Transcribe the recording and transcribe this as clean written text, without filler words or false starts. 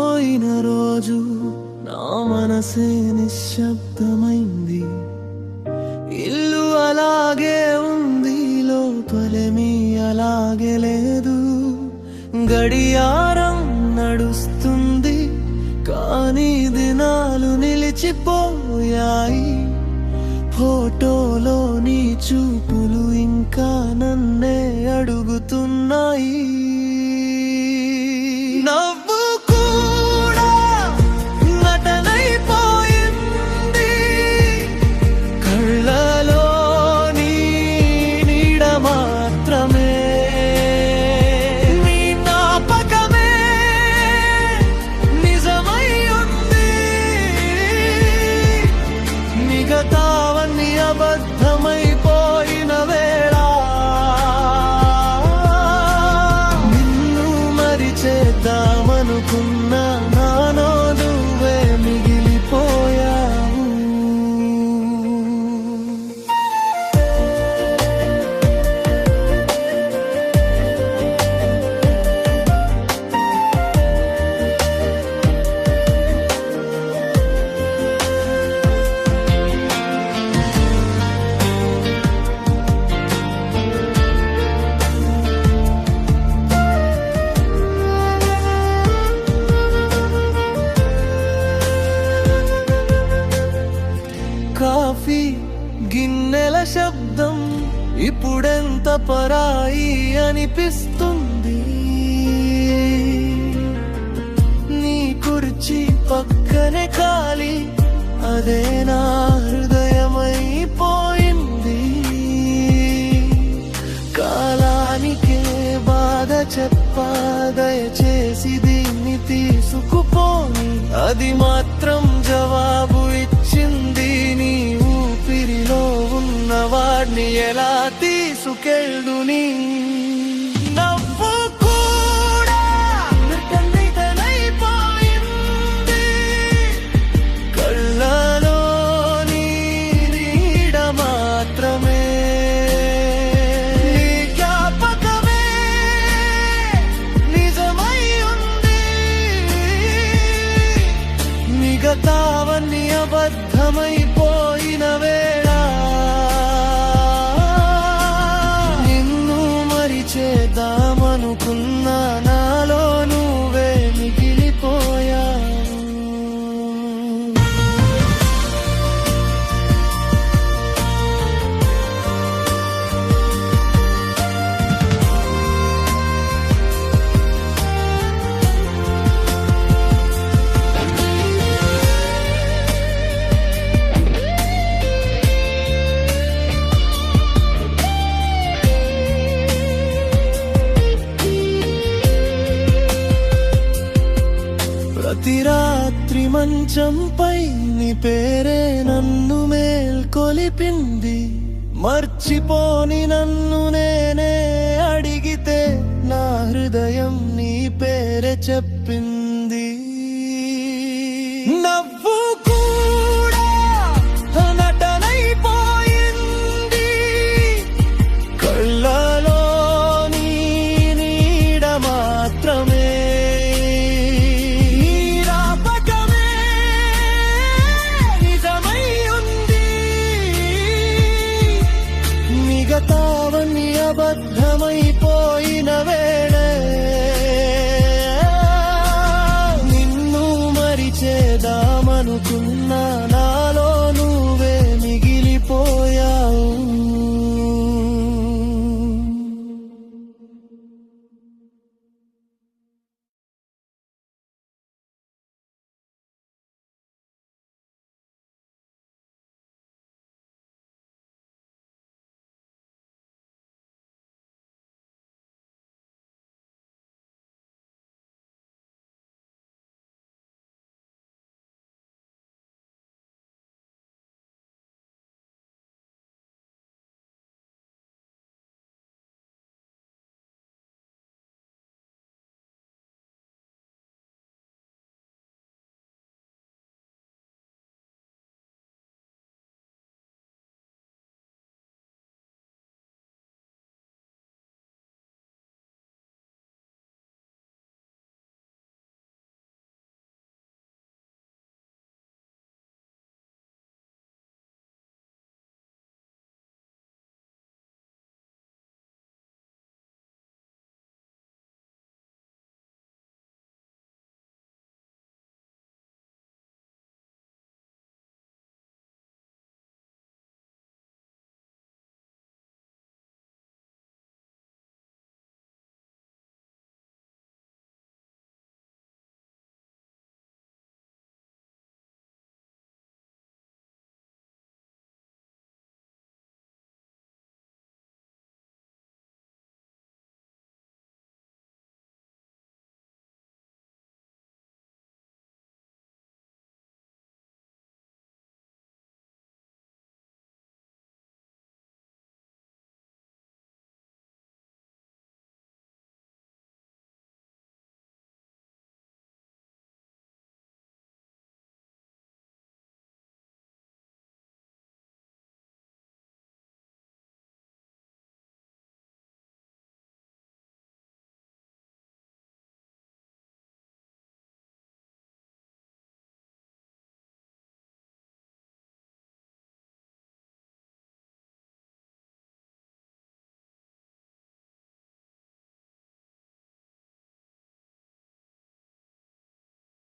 పోయిన రోజు నా మనసే నిశ్శబ్దమైంది. ఇల్లు అలాగే ఉంది, లోపలేమీ అలాగే లేదు. గడియారం నడుస్తుంది, కానీ దినాలు నిలిచిపోయాయి. ఫోటోలో నీ చూపులు ఇంకా నన్నే అడుగుతున్నాయి. నవ్వు కూడా నటనైపోయింది, కళ్ళలో నీ నీడ మాత్రమే. నీ జ్ఞాపకమే నిజమై ఉంది, మిగతావన్నీ అబద్ధమైపోయిన వేళ. నిన్ను మరిచేద్దామనుకున్నా, నాలో నువ్వే మిగిలిపోయావు. కాఫీ గిన్నెల శబ్దం ఇప్పుడెంత పరాయి అనిపిస్తుంది. నీ కుర్చీ పక్కనే ఖాళీ, అదే నా హృదయమైపోయింది. కాలానికే బాధ చెప్పా, దయచేసి దీన్ని తీసుకుపోని. అది మాత్రం జవాబు ఇచ్చింది, నీ ఊపిరిలో ఉన్నవాడిని ఎలా తీసుకెళ్ళుని. నవ్వు కూడా నటనైపోయింది, కళ్ళలో నీ నీడ మాత్రమే. నీ జ్ఞాపకమే నిజమై ఉంది, మిగతావన్నీ అబద్ధమైపోయిన వేళ. నిన్ను మరిచేద్దామనుకున్నా, నాలో నువ్వే మిగిలిపోయావు. ప్రతి రాత్రి మంచంపై నీ పేరే నన్ను మేల్కొలిపింది. మర్చిపోని నన్ను నేనే అడిగితే, నా హృదయం నీ పేరే చెప్పింది. నవ్వు